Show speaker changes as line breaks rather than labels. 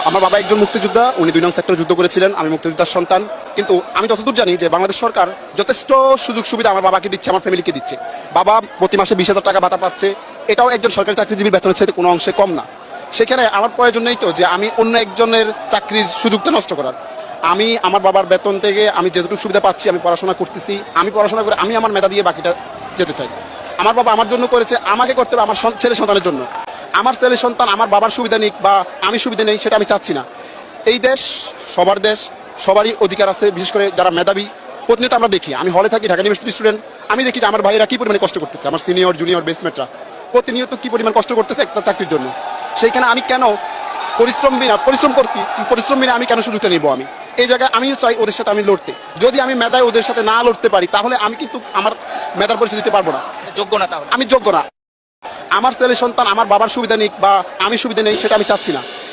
আমার বাবা একজন মুক্তিযোদ্ধা, উনি ২ নং সেক্টরে যুদ্ধ করেছিলেন। আমি মুক্তিযোদ্ধার সন্তান। কিন্তু আমি যতদূর জানি যে বাংলাদেশ সরকার যথেষ্ট সুযোগ সুবিধা আমার বাবাকে দিচ্ছে, আমার ফ্যামিলিকে দিচ্ছে। বাবা প্রতি মাসে ২০,০০০ টাকা ভাতা পাচ্ছে। এটাও একজন সরকারি চাকরিজীবীর বেতনের চাইতে কোনো অংশে কম না। সেখানে আমার প্রয়োজন নেই তো যে আমি অন্য একজনের চাকরির সুযোগটা নষ্ট করার। আমি আমার বাবার বেতন থেকে আমি যেটুকু সুবিধা পাচ্ছি, আমি পড়াশোনা করতেছি। আমি পড়াশোনা করে আমি আমার মেধা দিয়ে বাকিটা যেতে চাই। আমার বাবা আমার জন্য করেছে, আমাকে করতে হবে আমার ছেলে সন্তানের জন্য। আমার ছেলে সন্তান আমার বাবার সুবিধা নিক বা আমি সুবিধা নেই, সেটা আমি চাচ্ছি না। এই দেশ সবার দেশ, সবারই অধিকার আছে। বিশেষ করে যারা মেধাবী, প্রতিনিয়ত আমরা দেখি, আমি হলে থাকি, ঢাকা ইউনিভার্সিটি স্টুডেন্ট, আমি দেখি যে আমার ভাইয়েরা কি পরিমাণে কষ্ট করতেছে, আমার সিনিয়র জুনিয়র বেসমেটরা প্রতিনিয়ত কি পরিমাণ কষ্ট করতেছে একটা চাকরির জন্য। সেইখানে আমি কেন পরিশ্রম বিনা আমি কেন সুযোগটা নিব? আমি এই জায়গায় আমিও চাই ওদের সাথে আমি লড়তে। যদি আমি মেধায় ওদের সাথে না লড়তে পারি, তাহলে আমি কিন্তু আমার মেধার পরিচয় দিতে পারবো না।
যোগ্য না তাহলে?
আমি যোগ্য না। আমার ছেলে সন্তান আমার বাবার সুবিধা নিক বা আমি সুবিধা নেই, সেটা আমি চাচ্ছি না।